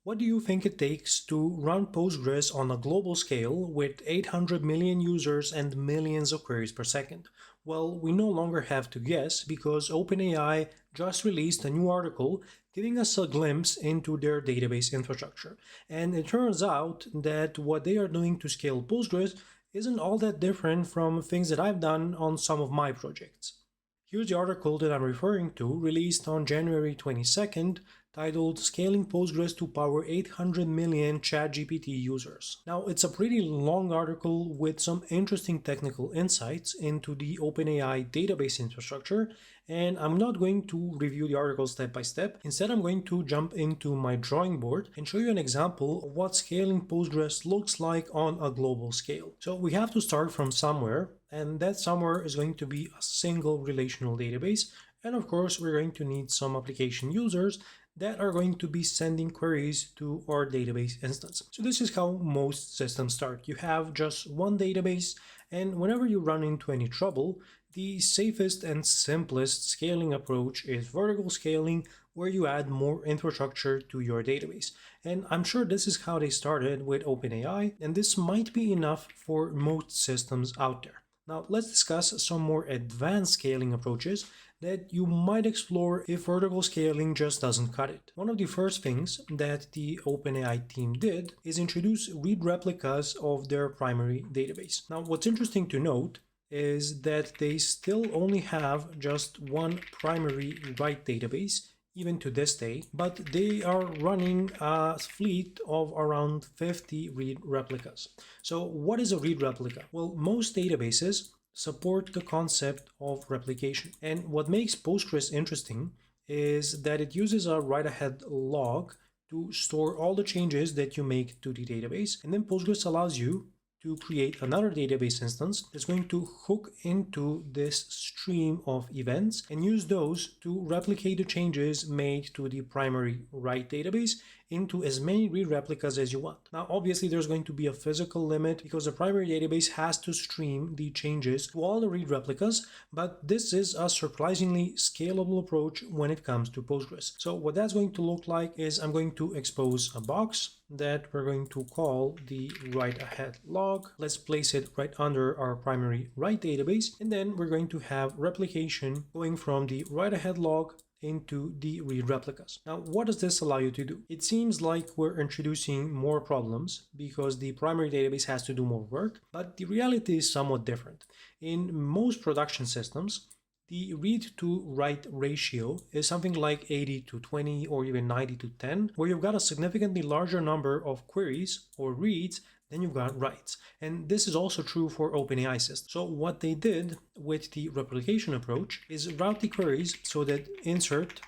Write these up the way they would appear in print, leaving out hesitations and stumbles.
What do you think it takes to run Postgres on a global scale with 800 million users and millions of queries per second? Well, we no longer have to guess because OpenAI just released a new article giving us a glimpse into their database infrastructure. And it turns out that what they are doing to scale Postgres isn't all that different from things that I've done on some of my projects. Here's the article that I'm referring to, released on January 22nd, titled Scaling Postgres to Power 800 Million ChatGPT Users. Now, it's a pretty long article with some interesting technical insights into the OpenAI database infrastructure, and I'm not going to review the article step by step. Instead, I'm going to jump into my drawing board and show you an example of what scaling Postgres looks like on a global scale. So we have to start from somewhere, and that somewhere is going to be a single relational database. And of course, we're going to need some application users that are going to be sending queries to our database instance. So this is how most systems start. You have just one database, and whenever you run into any trouble, the safest and simplest scaling approach is vertical scaling, where you add more infrastructure to your database. And I'm sure this is how they started with OpenAI, and this might be enough for most systems out there. Now let's discuss some more advanced scaling approaches that you might explore if vertical scaling just doesn't cut it. One of the first things that the OpenAI team did is introduce read replicas of their primary database. Now, what's interesting to note is that they still only have just one primary write database, even to this day, but they are running a fleet of around 50 read replicas. So what is a read replica? Well, most databases support the concept of replication. And what makes Postgres interesting is that it uses a write-ahead log to store all the changes that you make to the database. And then Postgres allows you to create another database instance that's going to hook into this stream of events and use those to replicate the changes made to the primary write database into as many read replicas as you want. Now, obviously, there's going to be a physical limit because the primary database has to stream the changes to all the read replicas, but this is a surprisingly scalable approach when it comes to Postgres. So what that's going to look like is I'm going to expose a box that we're going to call the write-ahead log. Let's place it right under our primary write database, and then we're going to have replication going from the write-ahead log into the read replicas. Now, what does this allow you to do? It seems like we're introducing more problems because the primary database has to do more work, but the reality is somewhat different. In most production systems, the read to write ratio is something like 80 to 20 or even 90 to 10, where you've got a significantly larger number of queries or reads than you've got writes. And this is also true for OpenAI systems. So what they did with the replication approach is route the queries so that insert,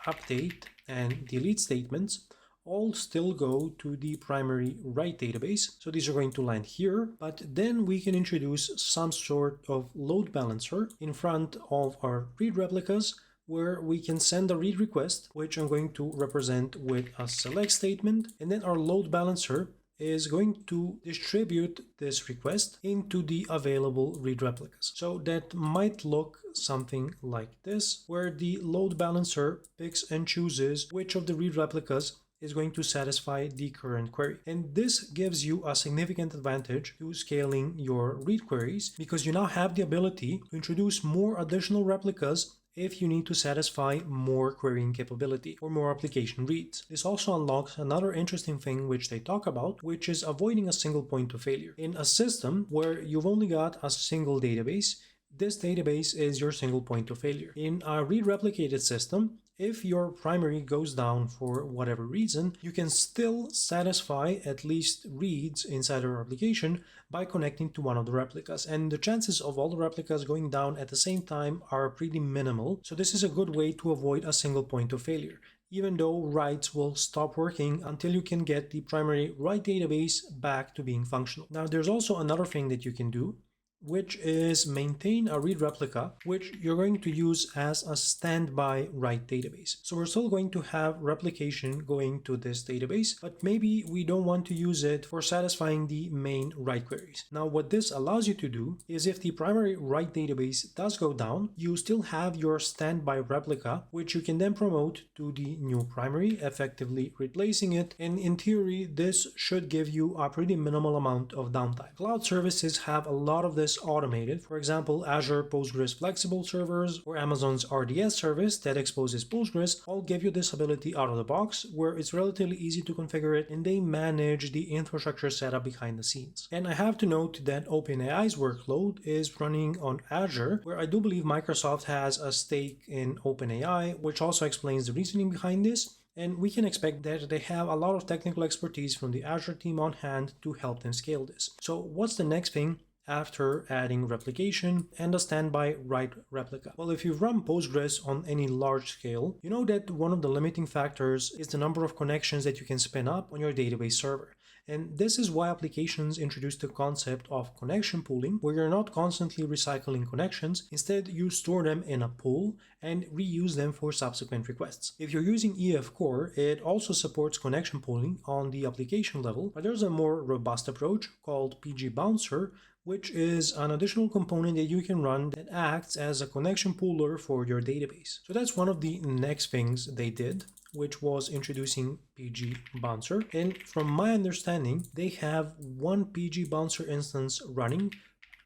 update, and delete statements all still go to the primary write database. So these are going to land here, but then we can introduce some sort of load balancer in front of our read replicas, where we can send a read request, which I'm going to represent with a select statement, and then our load balancer is going to distribute this request into the available read replicas. So that might look something like this, where the load balancer picks and chooses which of the read replicas is going to satisfy the current query. And this gives you a significant advantage to scaling your read queries because you now have the ability to introduce more additional replicas if you need to satisfy more querying capability or more application reads. This also unlocks another interesting thing which they talk about, which is avoiding a single point of failure. In a system where you've only got a single database, this database is your single point of failure. In a read-replicated system, if your primary goes down for whatever reason, you can still satisfy at least reads inside your application by connecting to one of the replicas. And the chances of all the replicas going down at the same time are pretty minimal. So this is a good way to avoid a single point of failure, even though writes will stop working until you can get the primary write database back to being functional. Now, there's also another thing that you can do, which is maintain a read replica, which you're going to use as a standby write database. So we're still going to have replication going to this database, but maybe we don't want to use it for satisfying the main write queries. Now, what this allows you to do is if the primary write database does go down, you still have your standby replica, which you can then promote to the new primary, effectively replacing it. And in theory, this should give you a pretty minimal amount of downtime. Cloud services have a lot of this automated. For example, Azure Postgres Flexible Servers or Amazon's RDS service that exposes Postgres all give you this ability out of the box, where it's relatively easy to configure it and they manage the infrastructure setup behind the scenes. And I have to note that OpenAI's workload is running on Azure, where I do believe Microsoft has a stake in OpenAI, which also explains the reasoning behind this. And we can expect that they have a lot of technical expertise from the Azure team on hand to help them scale this. So what's the next thing after adding replication and a standby write replica? Well, if you run Postgres on any large scale, you know that one of the limiting factors is the number of connections that you can spin up on your database server. And this is why applications introduced the concept of connection pooling, where you're not constantly recycling connections. Instead, you store them in a pool and reuse them for subsequent requests. If you're using EF Core, it also supports connection pooling on the application level, but there's a more robust approach called PgBouncer, which is an additional component that you can run that acts as a connection pooler for your database. So that's one of the next things they did, which was introducing PgBouncer. And from my understanding, they have one PgBouncer instance running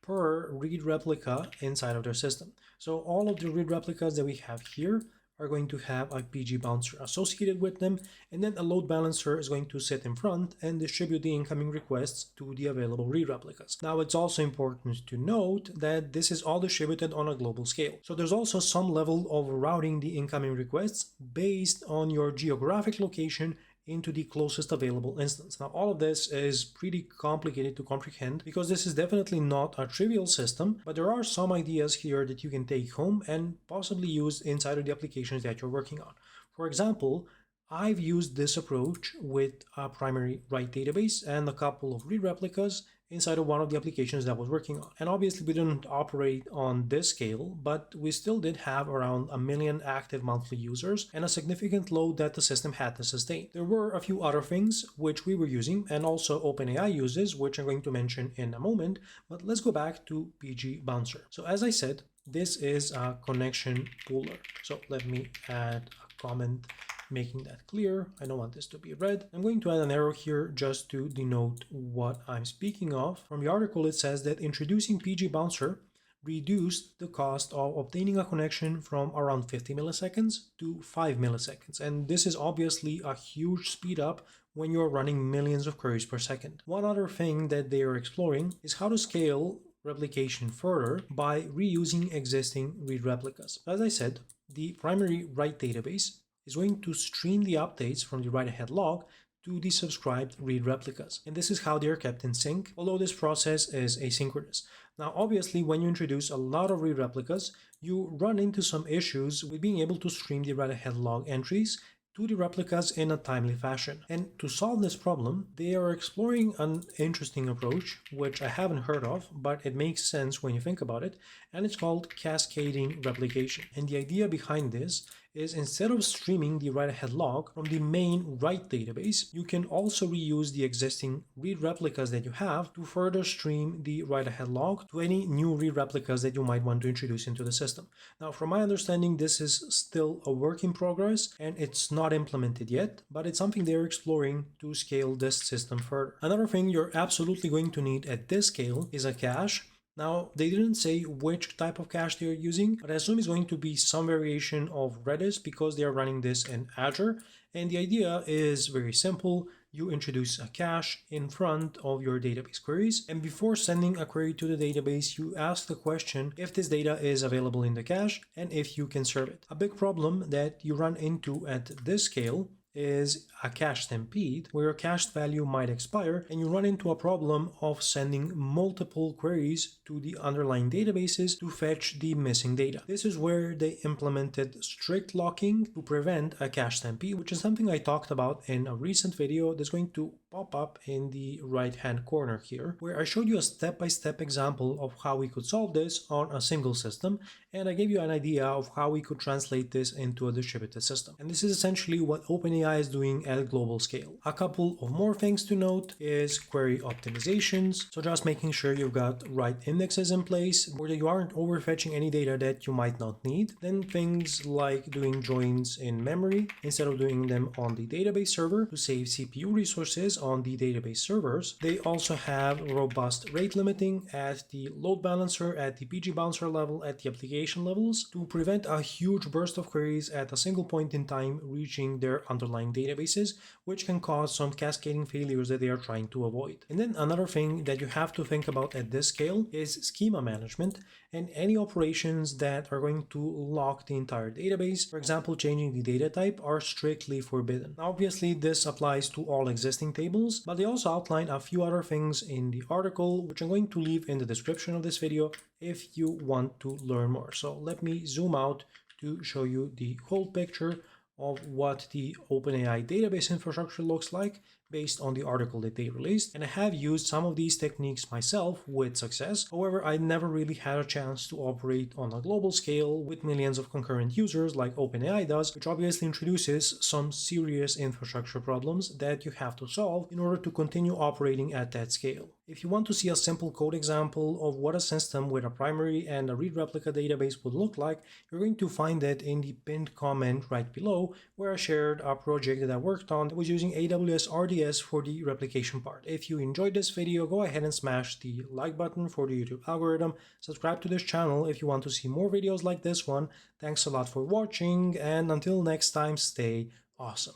per read replica inside of their system. So all of the read replicas that we have here are going to have a PgBouncer associated with them, and then a load balancer is going to sit in front and distribute the incoming requests to the available read replicas. Now, it's also important to note that this is all distributed on a global scale. So there's also some level of routing the incoming requests based on your geographic location into the closest available instance. Now, all of this is pretty complicated to comprehend because this is definitely not a trivial system, but there are some ideas here that you can take home and possibly use inside of the applications that you're working on. For example, I've used this approach with a primary write database and a couple of read replicas inside of one of the applications that I was working on. And obviously we didn't operate on this scale, but we still did have around 1 million active monthly users and a significant load that the system had to sustain. There were a few other things which we were using and also OpenAI uses, which I'm going to mention in a moment, but let's go back to PgBouncer. So as I said, this is a connection pooler. So let me add a comment making that clear. I don't want this to be red. I'm going to add an arrow here just to denote what I'm speaking of. From the article, it says that introducing PgBouncer reduced the cost of obtaining a connection from around 50 milliseconds to 5 milliseconds. And this is obviously a huge speed up when you're running millions of queries per second. One other thing that they are exploring is how to scale replication further by reusing existing read replicas. As I said, the primary write database is going to stream the updates from the write-ahead log to the subscribed read replicas. And this is how they are kept in sync, although this process is asynchronous. Now, obviously, when you introduce a lot of read replicas, you run into some issues with being able to stream the write-ahead log entries to the replicas in a timely fashion. And to solve this problem, they are exploring an interesting approach, which I haven't heard of, but it makes sense when you think about it, and it's called cascading replication. And the idea behind this is instead of streaming the write-ahead log from the main write database, you can also reuse the existing read replicas that you have to further stream the write-ahead log to any new read replicas that you might want to introduce into the system. Now, from my understanding, this is still a work in progress and it's not implemented yet, but it's something they're exploring to scale this system further. Another thing you're absolutely going to need at this scale is a cache. Now, they didn't say which type of cache they are using, but I assume it's going to be some variation of Redis because they are running this in Azure. And the idea is very simple. You introduce a cache in front of your database queries. And before sending a query to the database, you ask the question if this data is available in the cache and if you can serve it. A big problem that you run into at this scale is a cache stampede, where your cached value might expire and you run into a problem of sending multiple queries to the underlying databases to fetch the missing data. This is where they implemented strict locking to prevent a cache stampede, which is something I talked about in a recent video that's going to pop up in the right hand corner here, where I showed you a step-by-step example of how we could solve this on a single system, and I gave you an idea of how we could translate this into a distributed system. And this is essentially what OpenAI is doing at a global scale. A couple of more things to note is query optimizations, so just making sure you've got right indexes in place or that you aren't overfetching any data that you might not need. Then things like doing joins in memory instead of doing them on the database server to save CPU resources on the database servers. They also have robust rate limiting at the load balancer, at the PgBouncer level, at the application levels to prevent a huge burst of queries at a single point in time reaching their underlying databases, which can cause some cascading failures that they are trying to avoid. And then another thing that you have to think about at this scale is schema management and any operations that are going to lock the entire database. For example, changing the data type are strictly forbidden. Obviously, this applies to all existing tables, but they also outline a few other things in the article, which I'm going to leave in the description of this video if you want to learn more. So let me zoom out to show you the whole picture of what the OpenAI database infrastructure looks like based on the article that they released. And I have used some of these techniques myself with success. However, I never really had a chance to operate on a global scale with millions of concurrent users like OpenAI does, which obviously introduces some serious infrastructure problems that you have to solve in order to continue operating at that scale. If you want to see a simple code example of what a system with a primary and a read-replica database would look like, you're going to find it in the pinned comment right below, where I shared a project that I worked on that was using AWS RDS for the replication part. If you enjoyed this video, go ahead and smash the like button for the YouTube algorithm. Subscribe to this channel if you want to see more videos like this one. Thanks a lot for watching, and until next time, stay awesome.